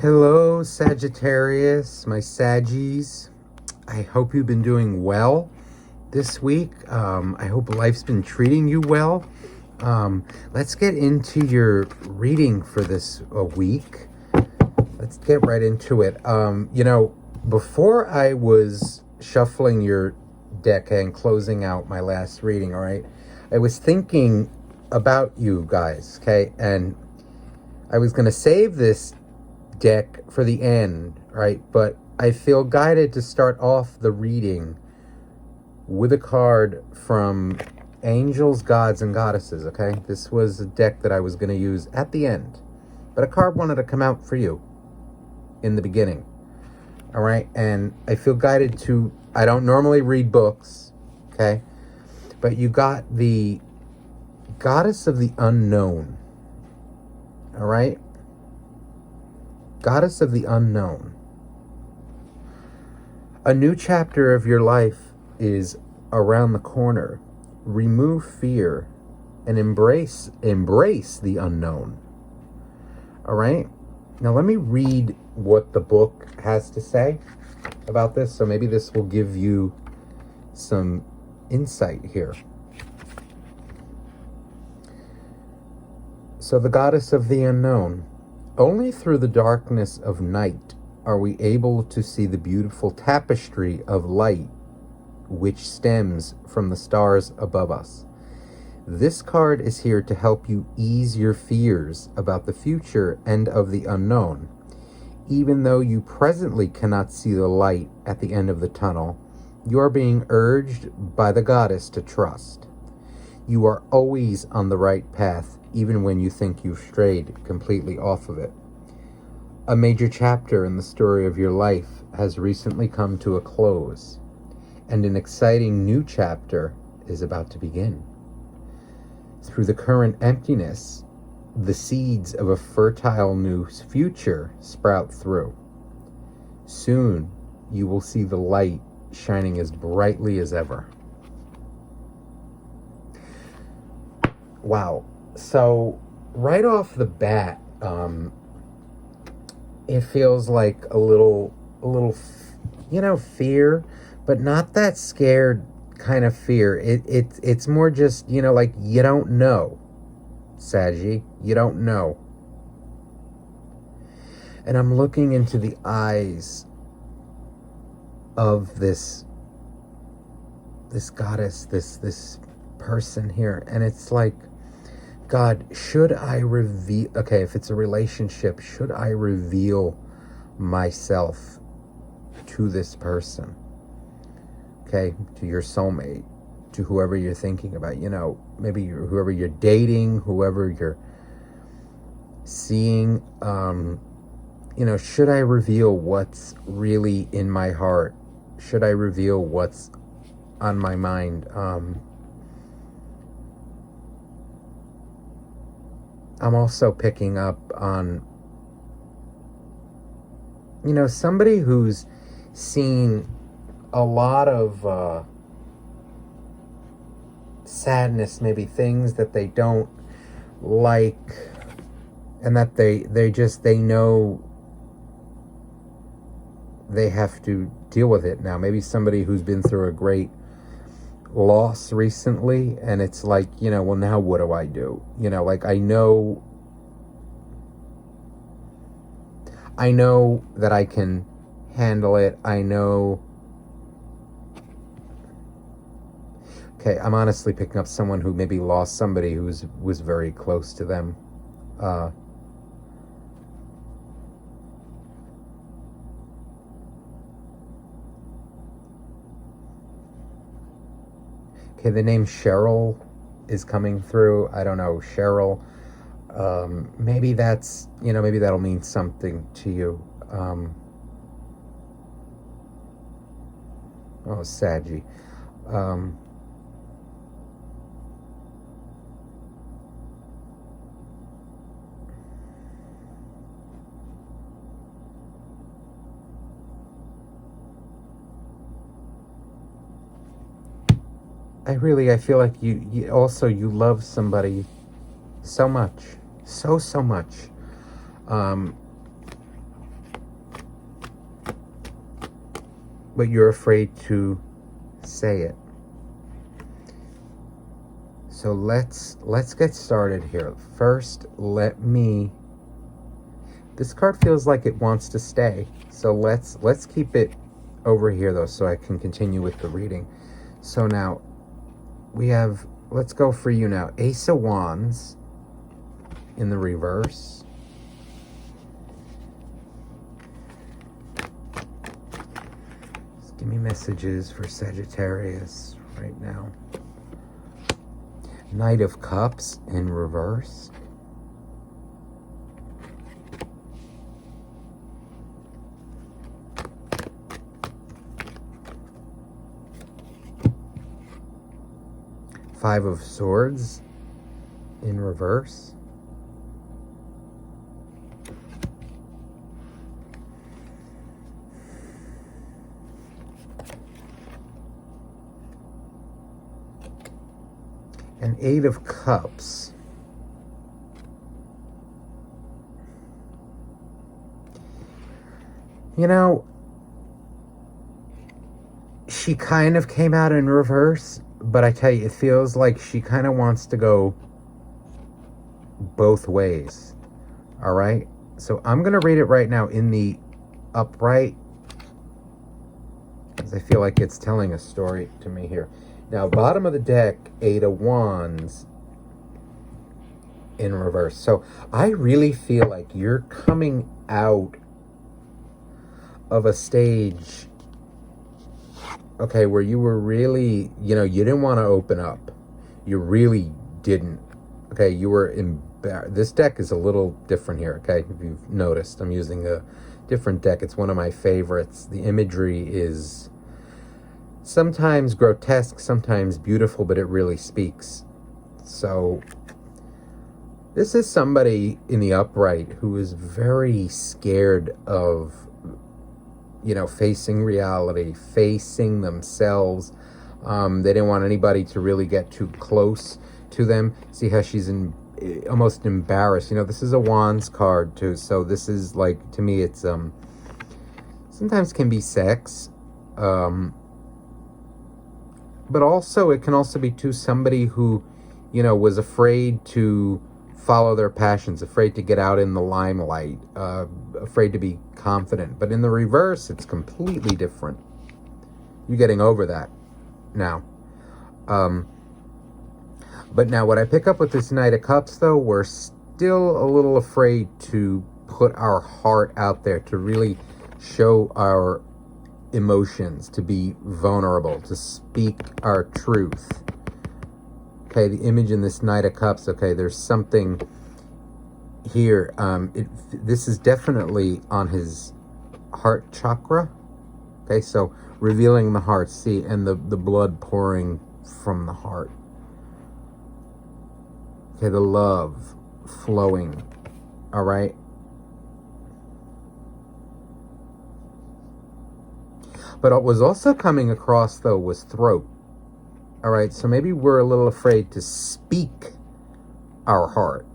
Hello, Sagittarius, my Saggies. I hope you've been doing well this week. I hope life's been treating you well. Let's get into your reading for this week. Let's get right into it. Before I was shuffling your deck and closing out my last reading, all right, I was thinking about you guys, okay? And I was going to save this deck for the end, right? But I feel guided to start off the reading with a card from Angels, Gods, and Goddesses, okay? This was a deck that I was going to use at the end, but a card wanted to come out for you in the beginning, all right? And I feel guided to, I don't normally read books, okay? But you got the Goddess of the Unknown, all right? Goddess of the Unknown. A new chapter of your life is around the corner. Remove fear and embrace the unknown. All right? Now let me read what the book has to say about this. So maybe this will give you some insight here. So the Goddess of the Unknown. Only through the darkness of night are we able to see the beautiful tapestry of light which stems from the stars above us. This card is here to help you ease your fears about the future and of the unknown. Even though you presently cannot see the light at the end of the tunnel, you are being urged by the goddess to trust. You are always on the right path, even when you think you've strayed completely off of it. A major chapter in the story of your life has recently come to a close, and an exciting new chapter is about to begin. Through the current emptiness, the seeds of a fertile new future sprout through. Soon, you will see the light shining as brightly as ever. Wow. So right off the bat, it feels like a little, fear, but not that scared kind of fear. It's more just, like you don't know, Saggy, you don't know. And I'm looking into the eyes of this goddess, this person here, and it's like, God, should I reveal, okay, if it's a relationship, should I reveal myself to this person? Okay, to your soulmate, to whoever you're thinking about, maybe whoever you're dating, whoever you're seeing, should I reveal what's really in my heart? Should I reveal what's on my mind? I'm also picking up on, somebody who's seen a lot of sadness, maybe things that they don't like, and that they know they have to deal with it now. Maybe somebody who's been through a great loss recently, and it's like, well, now what do I do? Like I know that I can handle it. I know. Okay, I'm honestly picking up someone who maybe lost somebody who was very close to them. Okay, the name Cheryl is coming through. I don't know, Cheryl. Maybe that's, maybe that'll mean something to you. Saggy. I feel like you also, you love somebody so much, so much. but you're afraid to say it. So let's get started here. First, this card feels like it wants to stay. So let's keep it over here though, so I can continue with the reading. So now we have, let's go for you now. Ace of Wands in the reverse. Just give me messages for Sagittarius right now. Knight of Cups in reverse. Five of Swords in reverse. And Eight of Cups. You know, she kind of came out in reverse, but I tell you, it feels like she kind of wants to go both ways. All right? So I'm going to read it right now in the upright, because I feel like it's telling a story to me here. Now, bottom of the deck, Eight of Wands in reverse. So I really feel like you're coming out of a stage, okay, where you were really, you didn't want to open up. You really didn't. Okay, you were embarrassed. This deck is a little different here, okay? If you've noticed, I'm using a different deck. It's one of my favorites. The imagery is sometimes grotesque, sometimes beautiful, but it really speaks. So this is somebody in the upright who is very scared of, facing reality, facing themselves. They didn't want anybody to really get too close to them. See how she's almost embarrassed. This is a Wands card too. So this is like, to me, it's sometimes can be sex. But also, it can also be to somebody who, was afraid to follow their passions, afraid to get out in the limelight, afraid to be confident. But in the reverse, it's completely different. You're getting over that now. But now what I pick up with this Knight of Cups, though, we're still a little afraid to put our heart out there, to really show our emotions, to be vulnerable, to speak our truth. Okay, the image in this Knight of Cups, okay, there's something here. This is definitely on his heart chakra. Okay, so revealing the heart, see, and the blood pouring from the heart. Okay, the love flowing, all right? But what was also coming across, though, was throat. All right, so maybe we're a little afraid to speak our heart.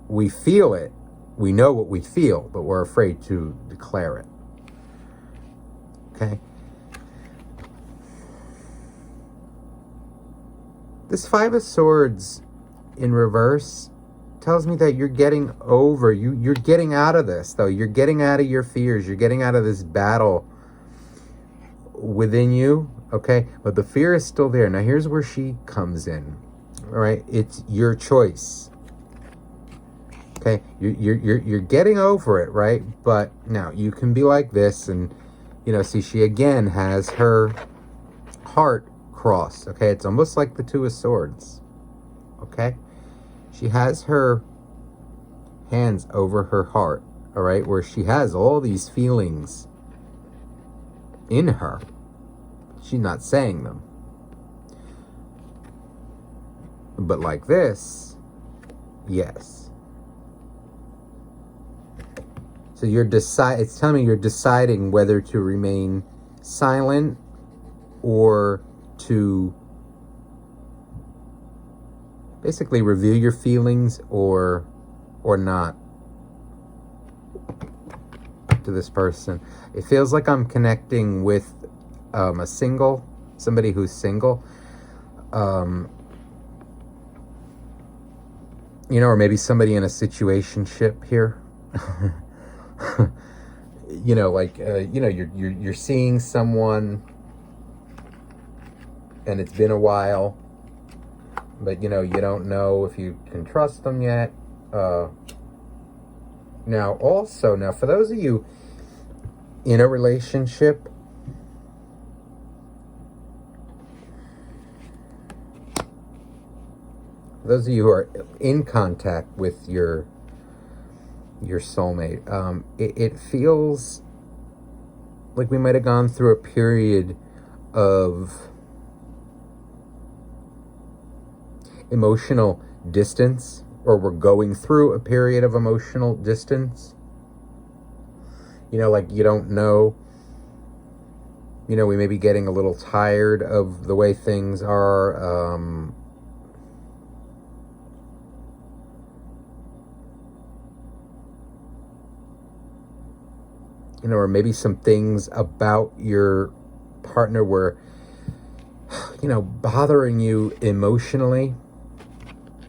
We feel it. We know what we feel, but we're afraid to declare it. Okay? This Five of Swords in reverse tells me that you're getting over, you're getting out of this, though. You're getting out of your fears. You're getting out of this battle within you, okay? But the fear is still there. Now, here's where she comes in, all right? It's your choice, okay? You're getting over it, right? But now you can be like this, and see, she again has her heart crossed, okay? It's almost like the Two of Swords, okay? She has her hands over her heart, all right, where she has all these feelings in her. She's not saying them. But like this, yes. So it's telling me you're deciding whether to remain silent or to basically reveal your feelings or not to this person. It feels like I'm connecting with somebody who's single, or maybe somebody in a situationship here. You're seeing someone and it's been a while, but you don't know if you can trust them yet. Now for those of you in a relationship, those of you who are in contact with your soulmate, it feels like we might have gone through a period of emotional distance, or we're going through a period of emotional distance. Like you don't know. We may be getting a little tired of the way things are. Or maybe some things about your partner were, bothering you emotionally,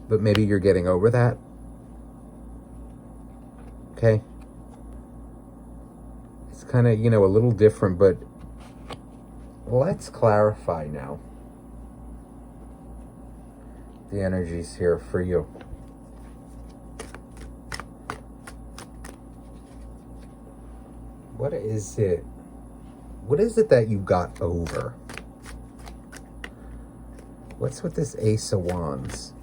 but maybe you're getting over that. Okay? It's kind of, a little different, but let's clarify now the energies here for you. What is it? What is it that you got over? What's with this Ace of Wands?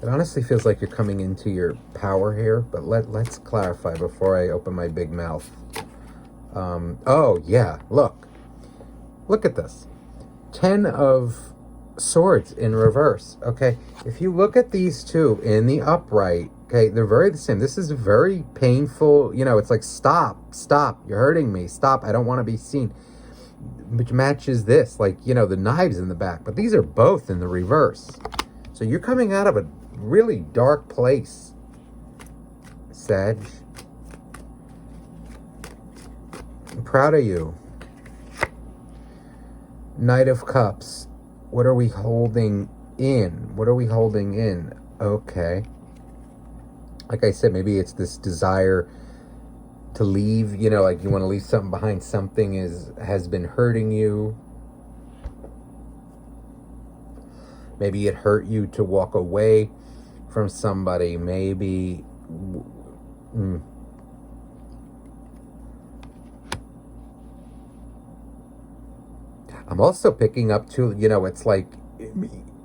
It honestly feels like you're coming into your power here, but let's clarify before I open my big mouth. Oh, yeah, look at this. 10 of Swords in reverse, okay? If you look at these two in the upright, okay, they're very the same. This is very painful, it's like, stop, you're hurting me, stop, I don't want to be seen. Which matches this, like, the knives in the back, but these are both in the reverse. So you're coming out of a really dark place, Sag. I'm proud of you. Knight of Cups. What are we holding in? Okay. Like I said, maybe it's this desire to leave, like you want to leave something behind. Something has been hurting you. Maybe it hurt you to walk away from somebody. Maybe... I'm also picking up too, it's like,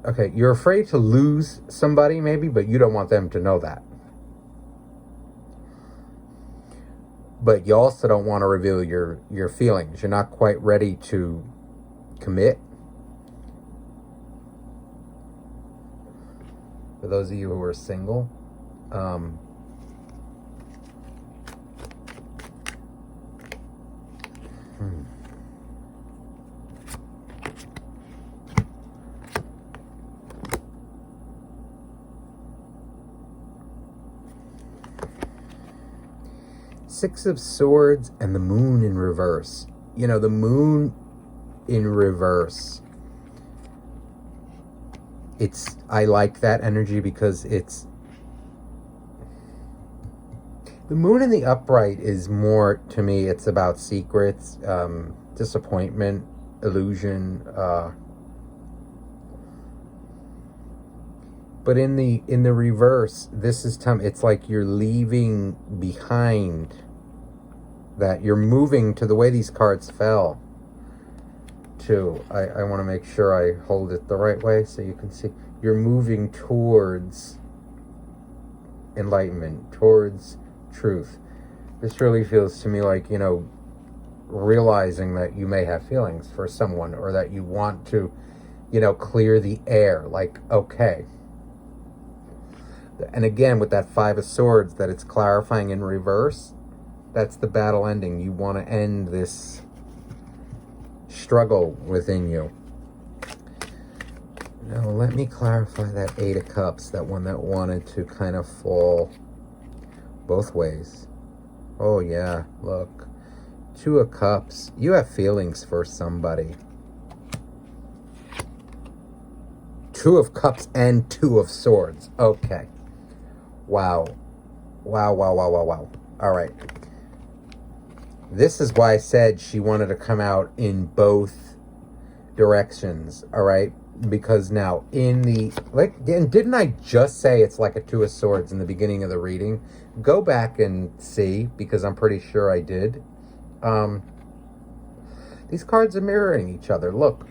okay, you're afraid to lose somebody maybe, but you don't want them to know that. But you also don't want to reveal your feelings. You're not quite ready to commit. For those of you who are single, Six of Swords and the Moon in reverse. The Moon in reverse. I like that energy because it's... The Moon in the upright is more, to me, it's about secrets, disappointment, illusion. But in the reverse, this is time. It's like you're leaving behind that. You're moving to the way these cards fell. Too. I want to make sure I hold it the right way so you can see. You're moving towards enlightenment, towards truth. This really feels to me like, realizing that you may have feelings for someone, or that you want to, clear the air. Like, okay. And again, with that Five of Swords, that it's clarifying in reverse, that's the battle ending. You want to end this struggle within you. Now, let me clarify that Eight of Cups, that one that wanted to kind of fall both ways. Oh, yeah, look. Two of Cups. You have feelings for somebody. Two of Cups and Two of Swords. Okay. Wow. Wow, wow, wow, wow, wow. All right. This is why I said she wanted to come out in both directions, all right? Because now in the, like, and didn't I just say it's like a Two of Swords in the beginning of the reading? Go back and see, because I'm pretty sure I did. These cards are mirroring each other. Look.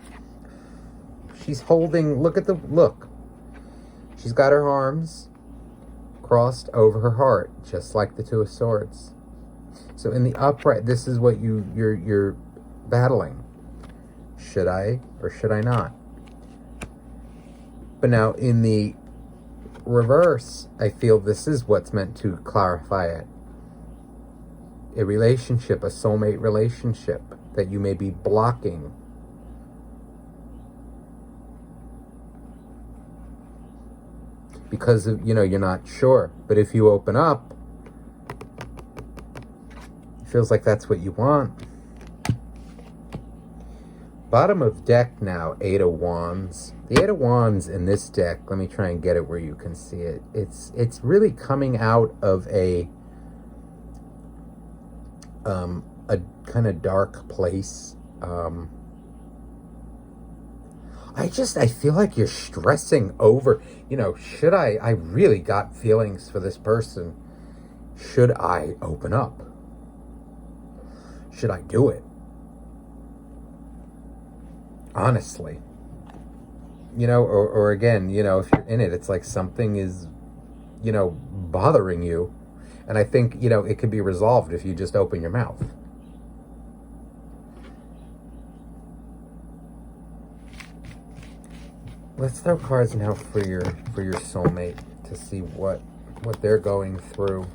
She's holding, look. She's got her arms crossed over her heart, just like the Two of Swords. So in the upright, this is what you're battling. Should I or should I not? But now in the reverse, I feel this is what's meant to clarify it. A relationship, a soulmate relationship that you may be blocking. Because of, you're not sure. But if you open up, it feels like that's what you want. Bottom of deck now, Eight of Wands. The Eight of Wands in this deck, let me try and get it where you can see it. It's really coming out of a kind of dark place. I feel like you're stressing over, should I really got feelings for this person. Should I open up? Should I do it? Honestly. Or again, if you're in it, it's like something is, bothering you. And I think, it can be resolved if you just open your mouth. Let's throw cards now for your soulmate to see what they're going through,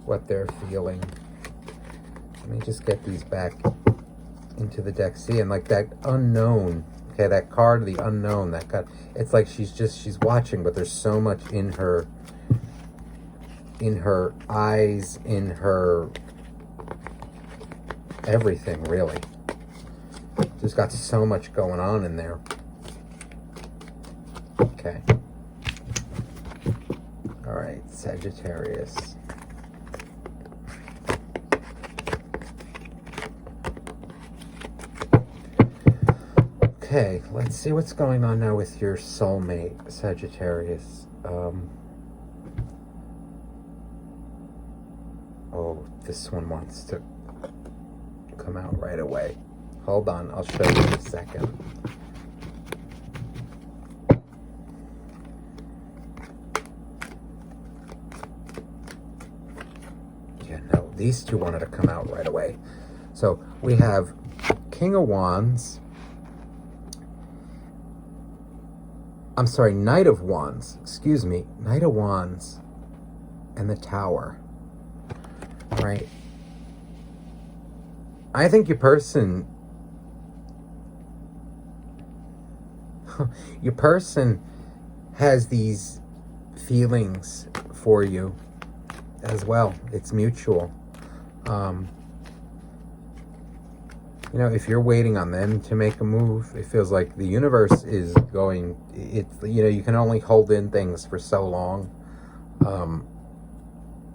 what they're feeling. Let me just get these back into the deck. See, and like that unknown, okay, that card, the unknown, that card, it's like she's watching, but there's so much in her eyes, in her everything, really. She's got so much going on in there. Okay. All right, Sagittarius. Okay, let's see what's going on now with your soulmate, Sagittarius. Oh, this one wants to come out right away. Hold on, I'll show you in a second. Yeah, no, these two wanted to come out right away. So we have King of Wands. I'm sorry, Knight of Wands. Excuse me. Knight of Wands and the Tower. All right. I think your person has these feelings for you as well. It's mutual. If you're waiting on them to make a move, it feels like the universe is going, you can only hold in things for so long.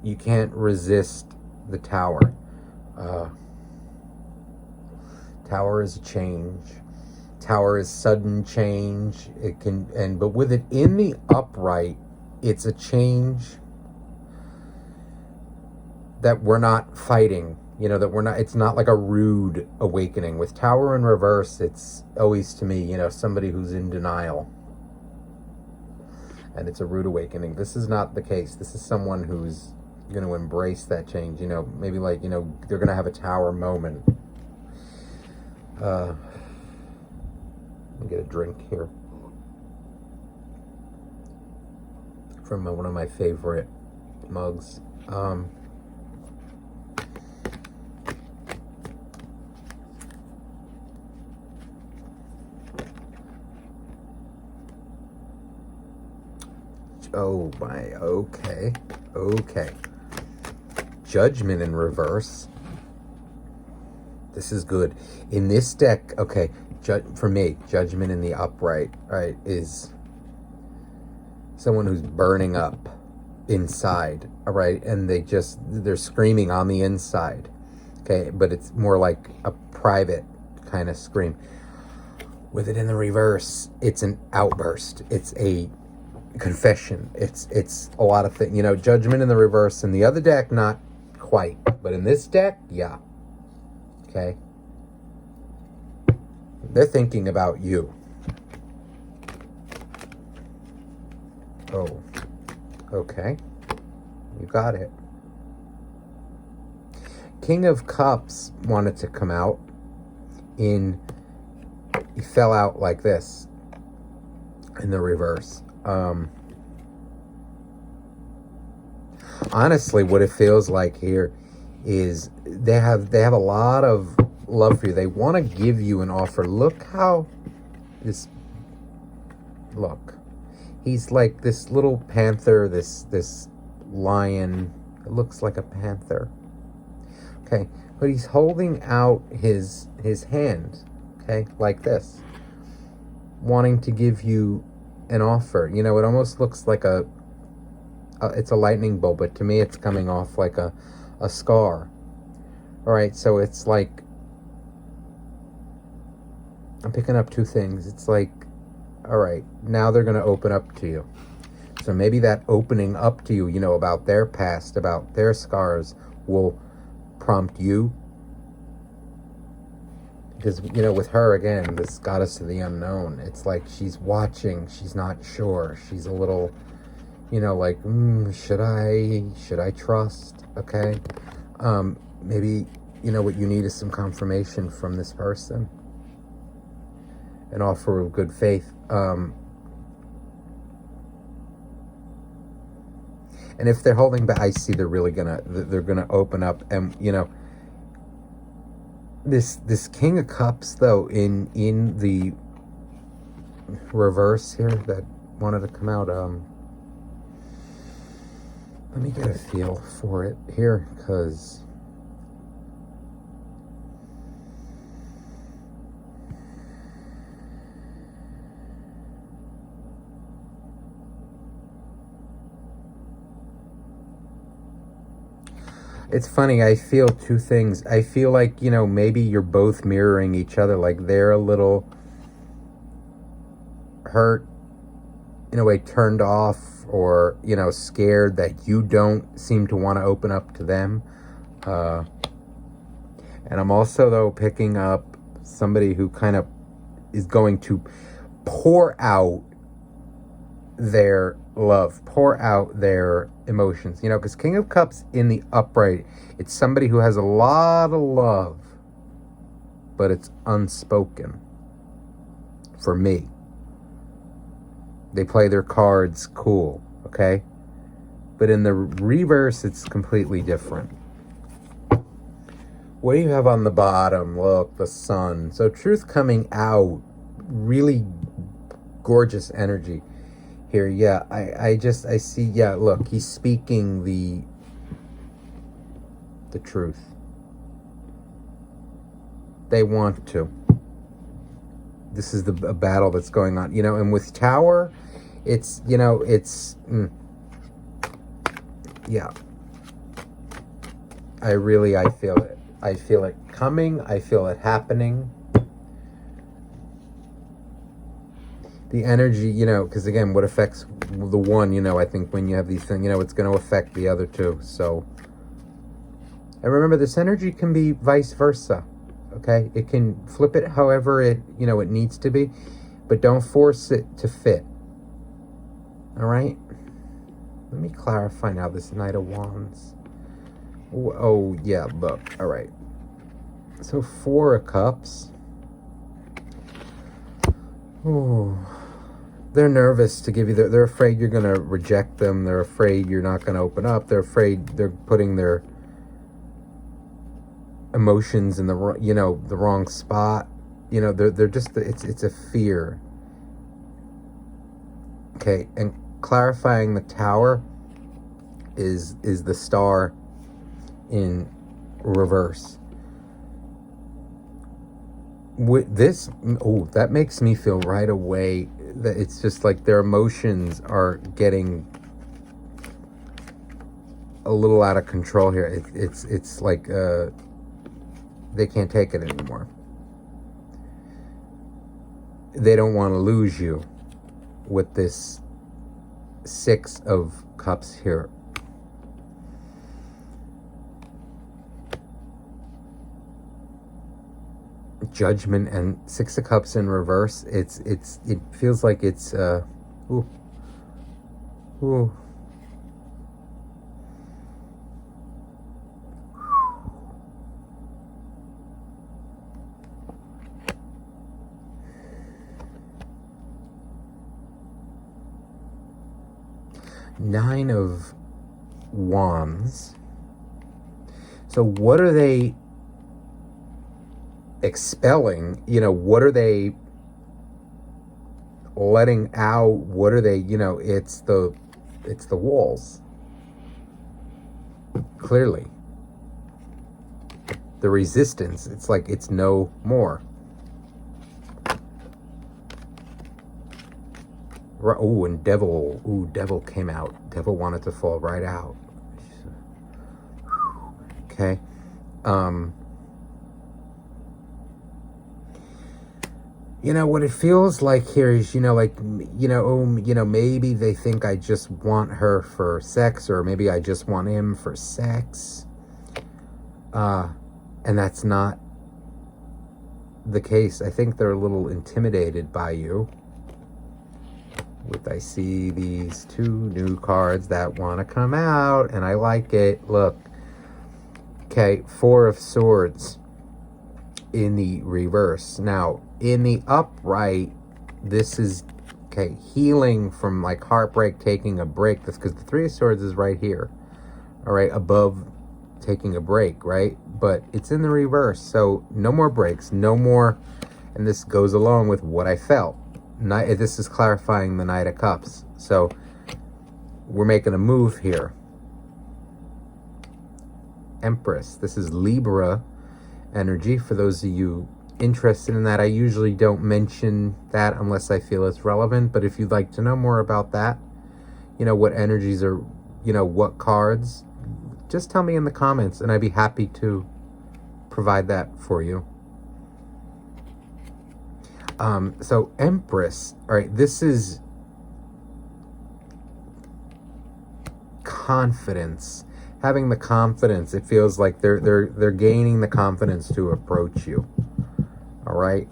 You can't resist the Tower. Tower is a change. Tower is sudden change. It can, but with it in the upright, it's a change that we're not fighting. That we're not, it's not like a rude awakening. With Tower in reverse, it's always, to me, somebody who's in denial. And it's a rude awakening. This is not the case. This is someone who's going to embrace that change. Maybe like, they're going to have a Tower moment. Let me get a drink here. From one of my favorite mugs. Oh my, okay. Judgment in reverse. This is good. In this deck, okay, for me, Judgment in the upright, right, is someone who's burning up inside, all right, and they're screaming on the inside, okay, but it's more like a private kind of scream. With it in the reverse, it's an outburst. It's a confession. It's a lot of things. Judgment in the reverse. In the other deck, not quite. But in this deck, yeah. Okay? They're thinking about you. Oh. Okay. You got it. King of Cups wanted to come out in... He fell out like this in the reverse. Honestly, what it feels like here is they have a lot of love for you. They want to give you an offer. Look how look. He's like this little panther, this lion. It looks like a panther. Okay, but he's holding out his hand. Okay, like this, wanting to give you an offer. It almost looks like it's a lightning bolt, but to me it's coming off like a scar. All right, so it's like, I'm picking up two things. It's like, all right, now they're going to open up to you. So maybe that opening up to you, about their past, about their scars, will prompt you. Because, with her, again, this goddess of the unknown, it's like she's watching, she's not sure. She's a little, like, should I trust? Okay. Maybe, what you need is some confirmation from this person. An offer of good faith. And if they're holding back, I see they're gonna open up, and, This King of Cups, though, in the reverse here that wanted to come out, let me get a feel for it here, because it's funny, I feel two things. I feel like, maybe you're both mirroring each other. Like they're a little hurt, in a way, turned off, or, scared that you don't seem to want to open up to them. And I'm also, though, picking up somebody who kind of is going to pour out their love, pour out their emotions, because King of Cups in the upright, it's somebody who has a lot of love, but it's unspoken. For me, they play their cards cool, okay, but in the reverse, it's completely different. What do you have on the bottom? Look, the sun. So truth coming out, really gorgeous energy here. Yeah, I see, yeah, look, he's speaking the truth. They want to. This is a battle that's going on, and with Tower, it's, yeah. I feel it. I feel it coming. I feel it happening. The energy, because again, what affects the one, I think when you have these things, it's going to affect the other two. So, and remember, this energy can be vice versa. Okay, it can flip it however it needs to be, but don't force it to fit. All right. Let me clarify now. This Knight of Wands. Oh yeah, look. All right. So 4 of Cups. Oh, they're nervous to give you. They're afraid you're going to reject them. They're afraid you're not going to open up. They're afraid they're putting their emotions in the wrong spot. They're just, it's a fear. Okay, and clarifying the Tower is the Star in reverse. with this, oh, that makes me feel right away that it's just like their emotions are getting a little out of control here. It's like they can't take it anymore. They don't want to lose you with this Six of Cups here. Judgment and Six of Cups in reverse. It feels like it's ooh. Nine of Wands. So what are they expelling? What are they letting out? What are they, it's the walls. Clearly. The resistance. It's like it's no more. Oh, and Devil. Ooh, Devil came out. Devil wanted to fall right out. Okay. What it feels like here is, maybe they think I just want her for sex, or maybe I just want him for sex. And that's not the case. I think they're a little intimidated by you. I see these two new cards that want to come out, and I like it. Look. Okay, Four of Swords in the reverse. Now, in the upright, this is, okay, healing from like heartbreak, taking a break. That's because the Three of Swords is right here. All right, above taking a break, right? But it's in the reverse, so no more breaks, no more, and this goes along with what I felt. This is clarifying the Knight of Cups. So we're making a move here. Empress. This is Libra energy. For those of you interested in that, I usually don't mention that unless I feel it's relevant. But if you'd like to know more about that, what energies are, what cards, just tell me in the comments and I'd be happy to provide that for you. So Empress, all right, this is confidence. Having the confidence, it feels like they're gaining the confidence to approach you. All right.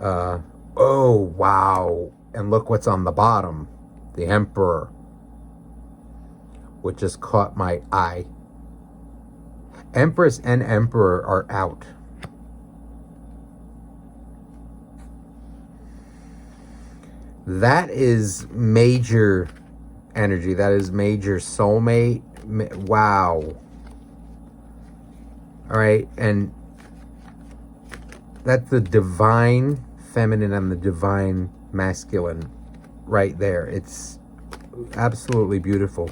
Oh wow! And look what's on the bottom, the Emperor, which just caught my eye. Empress and Emperor are out. That is major energy. That is major soulmate. Wow. All right. And that's the divine feminine and the divine masculine right there. It's absolutely beautiful.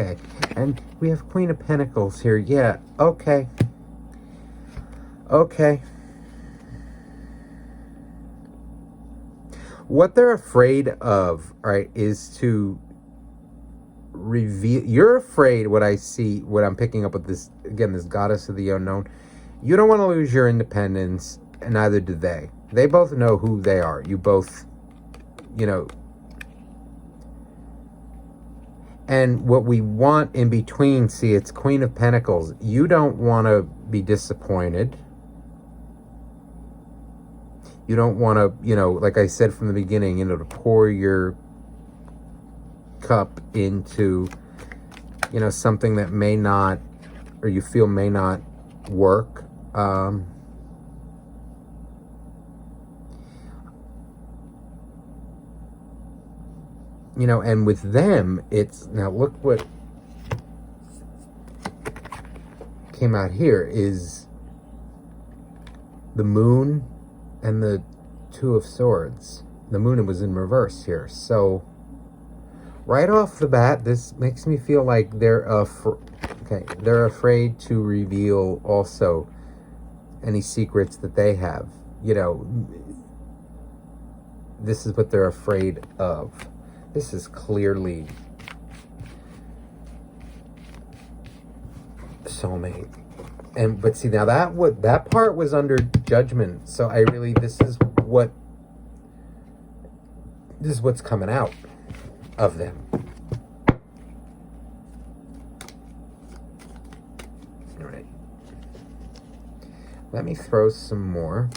Okay, and we have Queen of Pentacles here. Yeah, okay. Okay. What they're afraid of, all right, is to reveal. You're afraid, what I'm picking up with this, again, this goddess of the unknown. You don't want to lose your independence, and neither do they. They both know who they are. You both, and what we want in between, see, it's Queen of Pentacles. You don't want to be disappointed. You don't want to, like I said from the beginning, to pour your cup into, something that may not, or you feel may not work. And with them, it's, now look what came out here is the Moon and the Two of Swords. The Moon was in reverse here. So Right off the bat, this makes me feel like they're afraid to reveal also any secrets that they have. You know, this is what they're afraid of. This is clearly soulmate. But see, now that part was under judgment. So this is what's coming out of them. All right. Let me throw some more.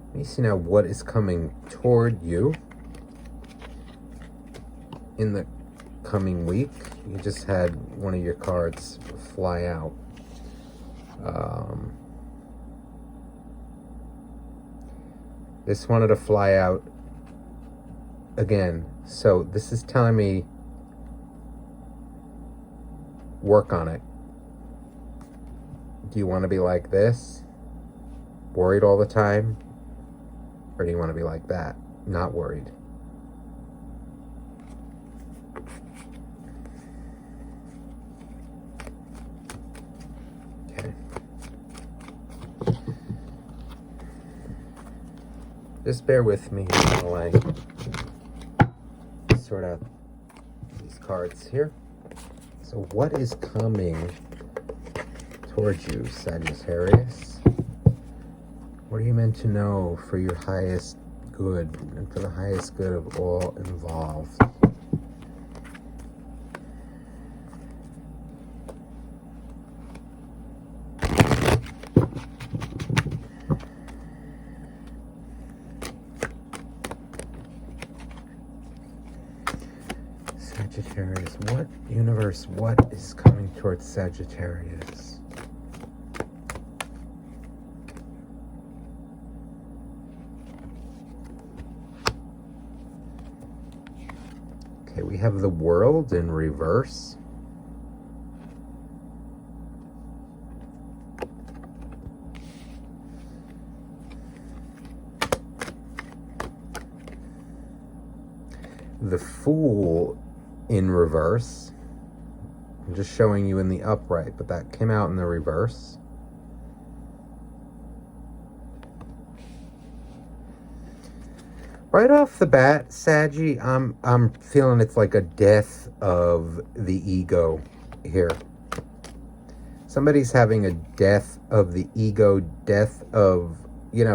Let me see now what is coming toward you in the coming week. You just had one of your cards fly out. This wanted to fly out again. So this is telling me work on it. Do you want to be like this? Worried all the time? Or do you want to be like that? Not worried. Okay. Just bear with me while I sort out these cards here. So what is coming towards you, Sagittarius? What are you meant to know for your highest good and for the highest good of all involved? Sagittarius, what is coming towards Sagittarius? Okay, we have the World in reverse. The Fool in reverse. I'm just showing you in the upright, but that came out in the reverse. Right off the bat, Saggy, I'm feeling it's like a death of the ego here. Somebody's having a death of the ego, death of,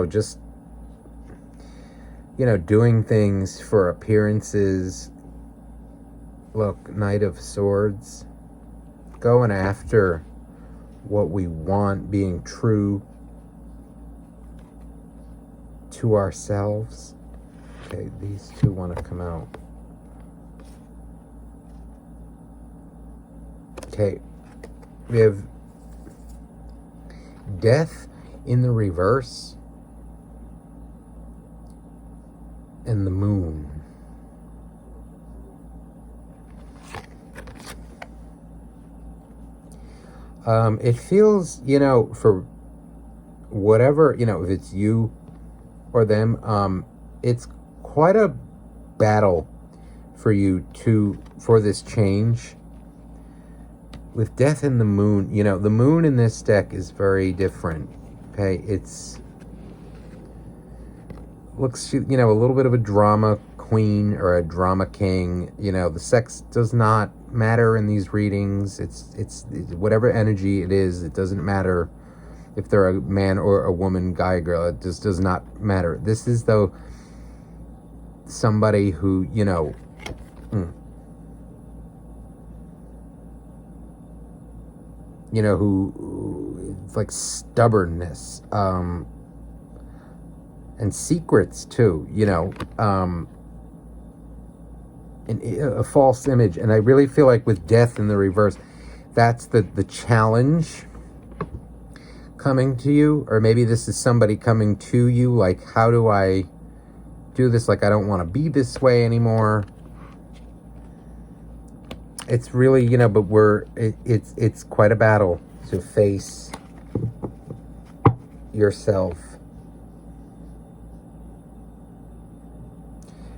just, doing things for appearances. Look, Knight of Swords. Going after what we want, being true to ourselves. Okay, these two want to come out. Okay, we have Death in the reverse and the Moon. It feels, for whatever, if it's you or them, it's quite a battle for you for this change. With Death and the Moon, the Moon in this deck is very different. Okay, looks, a little bit of a drama queen or a drama king. The sex does not matter in these readings. It's whatever energy it is. It doesn't matter if they're a man or a woman, guy, girl. It just does not matter. This is though somebody who, who it's like stubbornness, and secrets too, and a false image. And I really feel like with Death in the reverse, that's the challenge coming to you. Or maybe this is somebody coming to you, like, how do I do this? Like, I don't want to be this way anymore. It's really, but it's quite a battle to face yourself.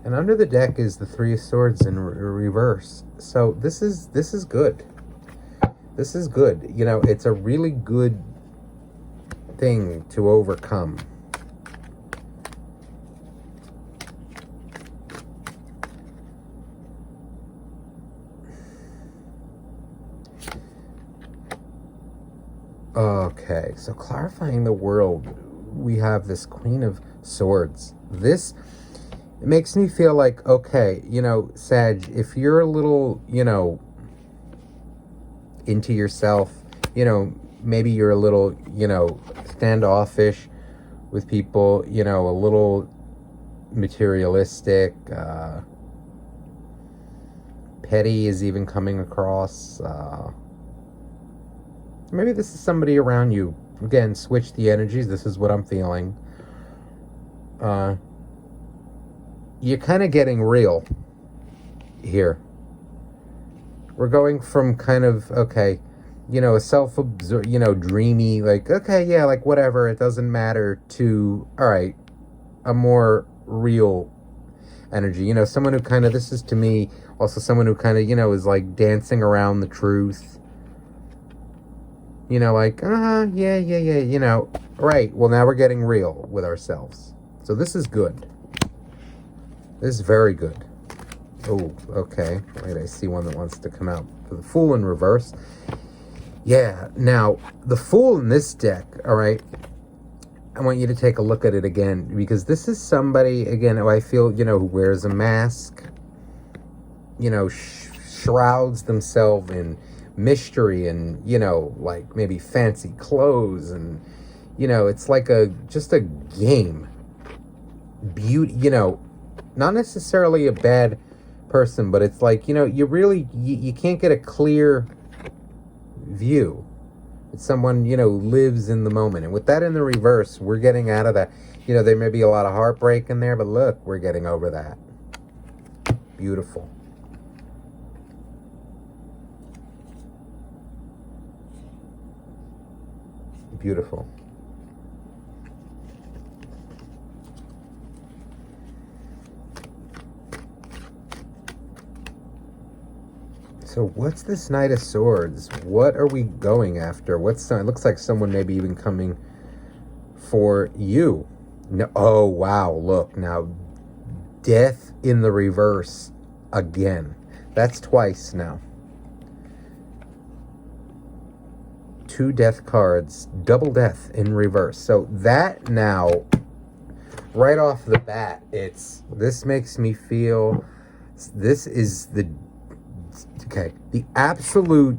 And under the deck is the Three of Swords in reverse. So this is good. This is good. You know, it's a really good thing to overcome. Okay, so clarifying the world, we have this Queen of Swords. This, it makes me feel like, okay, you know, Sag, if you're a little, you know, into yourself, you know, maybe you're a little, you know, standoffish with people, you know, a little materialistic, petty is even coming across, maybe this is somebody around you. Again, switch the energies. This is what I'm feeling. You're kind of getting real here. We're going from kind of, okay, you know, a self-absorbed, you know, dreamy, like, okay, yeah, like, whatever, it doesn't matter, to, all right, a more real energy. You know, someone who kind of, this is to me, also someone who kind of, you know, is like dancing around the truth. You know, like, yeah, you know, right. Well, now we're getting real with ourselves. So this is good. This is very good. Oh, okay. Wait, I see one that wants to come out. For the Fool in reverse. Yeah, now, the Fool in this deck, all right, I want you to take a look at it again, because this is somebody, again, who I feel, you know, who wears a mask, you know, shrouds themselves in mystery and, you know, like maybe fancy clothes, and, you know, it's like just a game. Beauty, you know, not necessarily a bad person, but it's like, you know, you really, you can't get a clear view. It's someone, you know, lives in the moment. And with that in the reverse, we're getting out of that. You know, there may be a lot of heartbreak in there, but look, we're getting over that. Beautiful. Beautiful. So what's this Knight of Swords? What are we going after? It looks like someone maybe even coming for you. No, oh, wow, look, now, death in the reverse again. That's twice now. 2 death cards, double death in reverse. So that now, right off the bat, this makes me feel, this is the absolute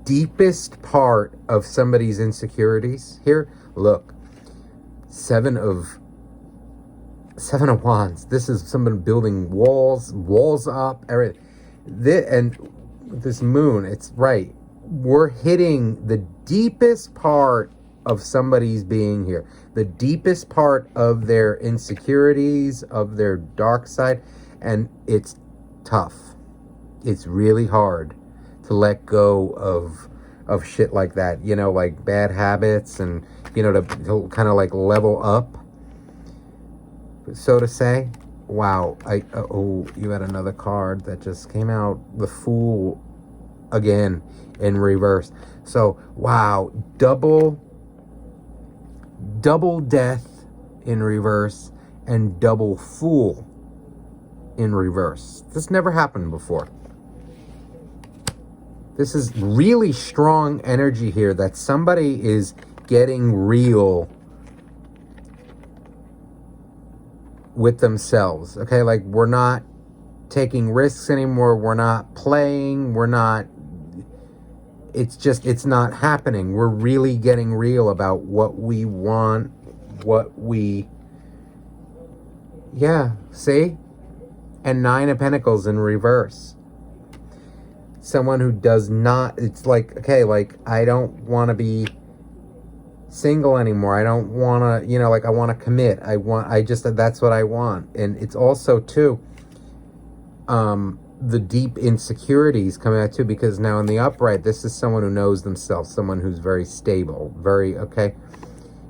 deepest part of somebody's insecurities here. Look, Seven of Wands. This is someone building walls up, everything. And this moon, it's right. We're hitting the deepest part of somebody's being here. The deepest part of their insecurities, of their dark side. And it's tough. It's really hard to let go of shit like that. You know, like bad habits, and, you know, to kind of like level up, so to say. Wow. Oh, you had another card that just came out. The Fool again in reverse. So, wow, double death in reverse and double Fool in reverse. This never happened before. This is really strong energy here that somebody is getting real with themselves. Okay, like, we're not taking risks anymore. We're not playing. We're not, it's not happening. We're really getting real about what we want, yeah, see? And 9 of Pentacles in reverse. Someone who does not, it's like, okay, like, I don't want to be single anymore. I don't want to, you know, like, I want to commit. That's what I want. And it's also, too, the deep insecurities coming out, too, because now in the upright, this is someone who knows themselves, someone who's very stable, very, okay.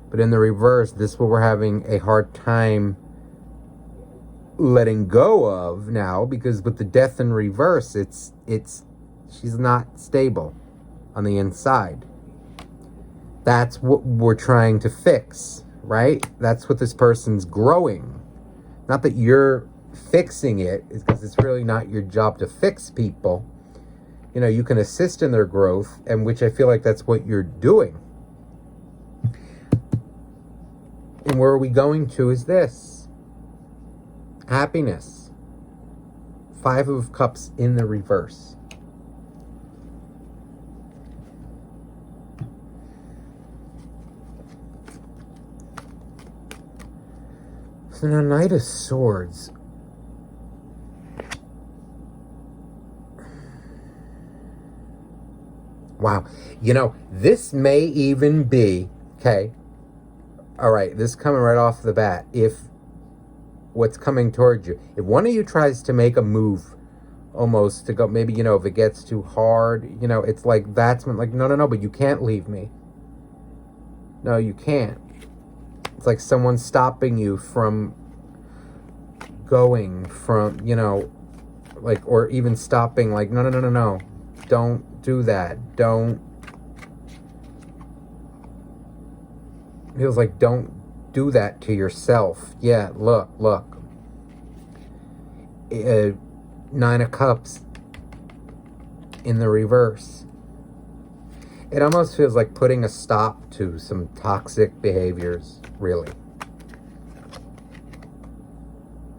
But in the reverse, this is where we're having a hard time letting go of now, because with the death in reverse, she's not stable on the inside. That's what we're trying to fix, right? That's what this person's growing. Not that you're fixing it, because it's really not your job to fix people. You know, you can assist in their growth, and which I feel like that's what you're doing. And where are we going to is this. Happiness. 5 of Cups in the reverse. So now Knight of Swords. Wow. You know, this may even be, okay, all right, this is coming right off the bat. If what's coming towards you, if one of you tries to make a move almost to go, maybe, you know, if it gets too hard, you know, it's like, that's when, like, no, but you can't leave me. No, you can't. It's like someone's stopping you from going from, you know, like, or even stopping, like, no. Don't do that. Don't. Feels like don't do that to yourself. Yeah, look. 9 of Cups in the reverse. It almost feels like putting a stop to some toxic behaviors, really.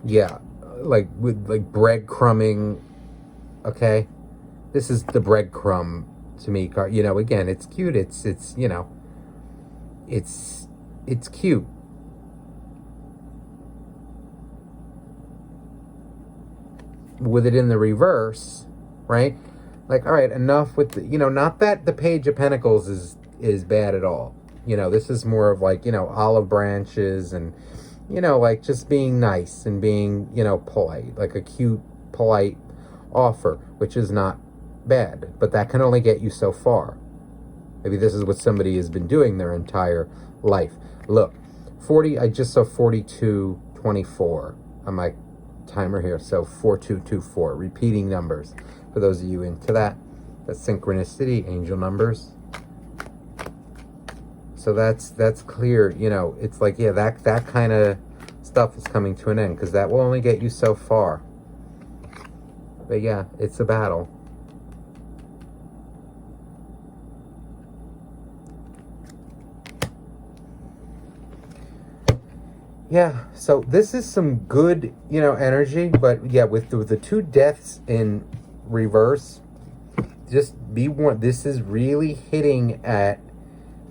Yeah, like with like breadcrumbing, okay? This is the breadcrumb to me card. You know, again, it's cute. It's you know, it's cute. With it in the reverse, right? Like, all right, enough with the, you know, not that the Page of Pentacles is bad at all. You know, this is more of like, you know, olive branches and, you know, like just being nice and being, you know, polite, like a cute, polite offer, which is not bad, but that can only get you so far. Maybe this is what somebody has been doing their entire life. Look, 40, I just saw 4224 on my timer here, so 4224, repeating numbers. For those of you into that, that's synchronicity, angel numbers. So that's clear, you know, it's like, yeah, that kind of stuff is coming to an end, because that will only get you so far. But yeah, it's a battle. Yeah, so this is some good, you know, energy, but yeah, with the 2 deaths in reverse, just be warned, this is really hitting at,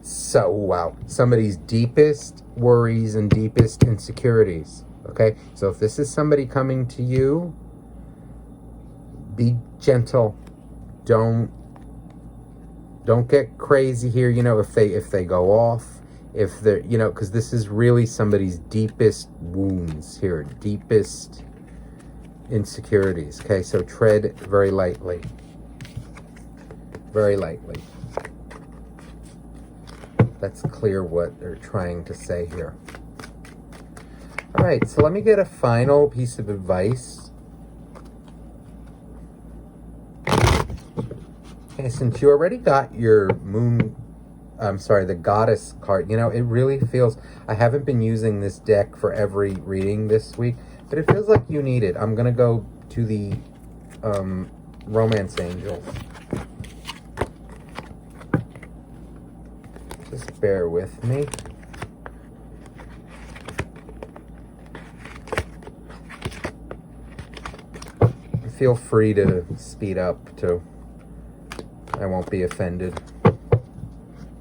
so, wow, somebody's deepest worries and deepest insecurities, okay? So if this is somebody coming to you, be gentle. Don't get crazy here, you know, if they go off. If they're, you know, because this is really somebody's deepest wounds here, deepest insecurities. Okay, so tread very lightly. Very lightly. That's clear what they're trying to say here. All right, so let me get a final piece of advice. Okay, since you already got your moon, the goddess card, you know, it really feels, I haven't been using this deck for every reading this week, but it feels like you need it. I'm going to go to the romance angels. Just bear with me. Feel free to speed up too. I won't be offended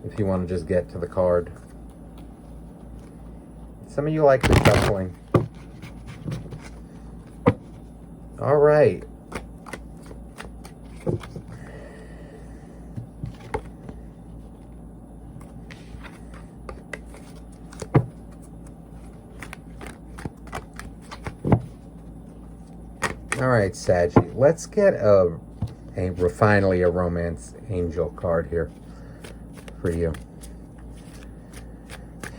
if you want to just get to the card. Some of you like the shuffling. All right. All right, Saggy. Let's get finally a romance angel card here for you.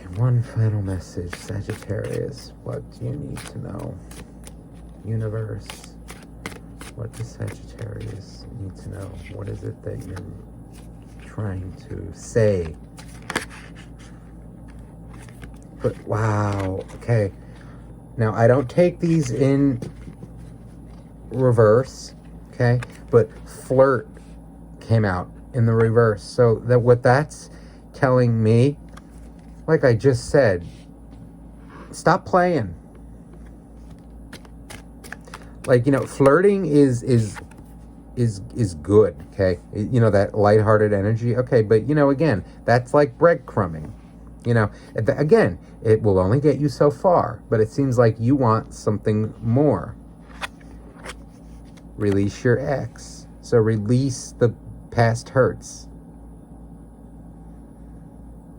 And one final message, Sagittarius. What do you need to know? Universe, what does Sagittarius need to know? What is it that you're trying to say? But wow, okay. Now I don't take these in reverse, okay? But flirt came out in the reverse. So that what that's telling me, like I just said, stop playing. Like, you know, flirting is good, okay? You know, that lighthearted energy, okay? But, you know, again, that's like breadcrumbing. You know, again, it will only get you so far, but it seems like you want something more. Release your ex. So release the past hurts.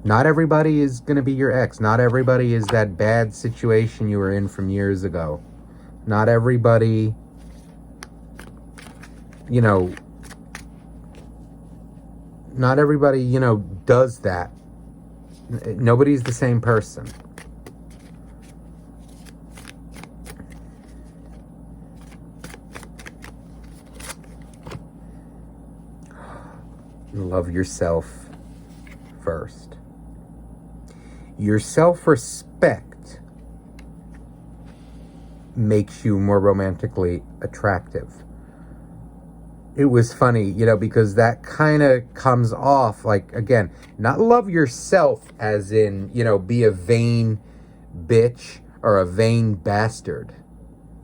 Not everybody is going to be your ex. Not everybody is that bad situation you were in from years ago. Not everybody, you know, not everybody, you know, does that. Nobody's the same person. Love yourself first. Your self-respect makes you more romantically attractive. It was funny, you know, because that kind of comes off like, again, not love yourself as in, you know, be a vain bitch or a vain bastard,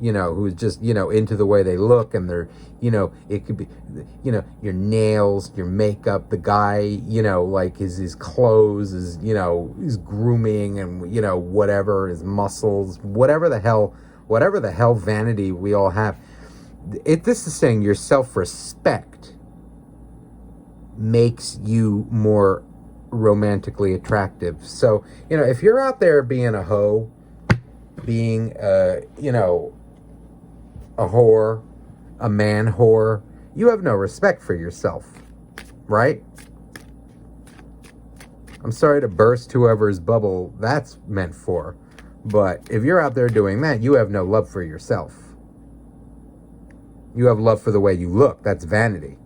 you know, who's just, you know, into the way they look and they're, you know, it could be, you know, your nails, your makeup, the guy, you know, like his clothes, his, you know, his grooming and, you know, whatever, his muscles, whatever the hell vanity we all have. This is saying your self-respect makes you more romantically attractive. So, you know, if you're out there being a hoe, being, you know, a whore, a man whore, you have no respect for yourself, right? I'm sorry to burst whoever's bubble that's meant for, but if you're out there doing that, you have no love for yourself. You have love for the way you look. That's vanity.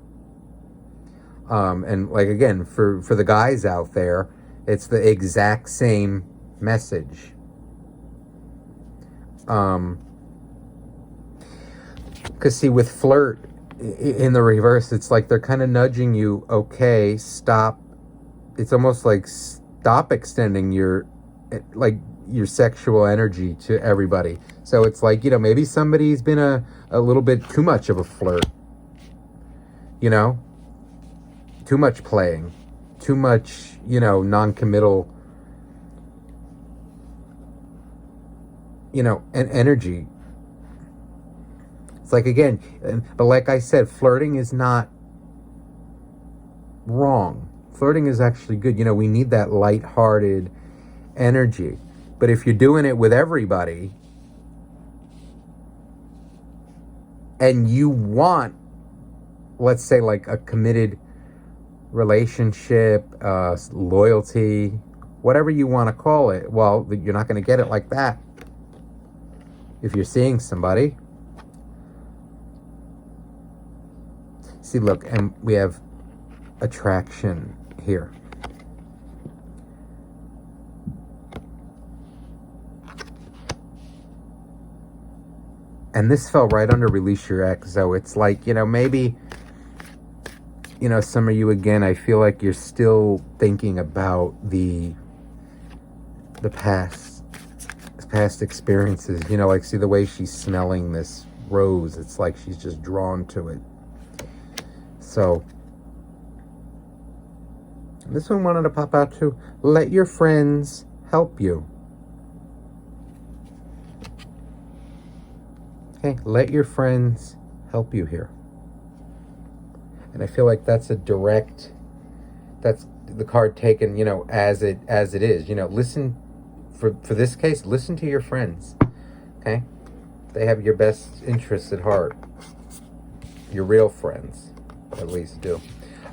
And like, again, for the guys out there, it's the exact same message. Because see, with flirt in the reverse, it's like they're kind of nudging you, okay, stop. It's almost like stop extending your sexual energy to everybody. So it's like, you know, maybe somebody's been a little bit too much of a flirt, you know, too much playing, too much, you know, non-committal, you know, and energy. It's like, again, but like I said, flirting is not wrong. Flirting is actually good. You know, we need that lighthearted energy. But if you're doing it with everybody and you want, let's say, like a committed relationship, loyalty, whatever you want to call it, well, you're not going to get it like that if you're seeing somebody. See, look, and we have attraction here. And this fell right under release your ex. So it's like, you know, maybe, you know, some of you, again, I feel like you're still thinking about the past experiences. You know, like, see the way she's smelling this rose. It's like she's just drawn to it. So this one wanted to pop out too. Let your friends help you. Okay, let your friends help you here. And I feel like that's a direct, that's the card taken, you know, as it is. You know, listen, for this case, listen to your friends. Okay? They have your best interests at heart. Your real friends, at least, do.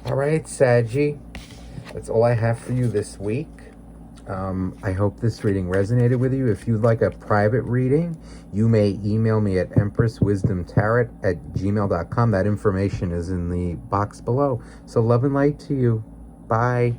All right, Saggy. That's all I have for you this week. I hope this reading resonated with you. If you'd like a private reading, you may email me at empresswisdomtarot@gmail.com. That information is in the box below. So love and light to you. Bye.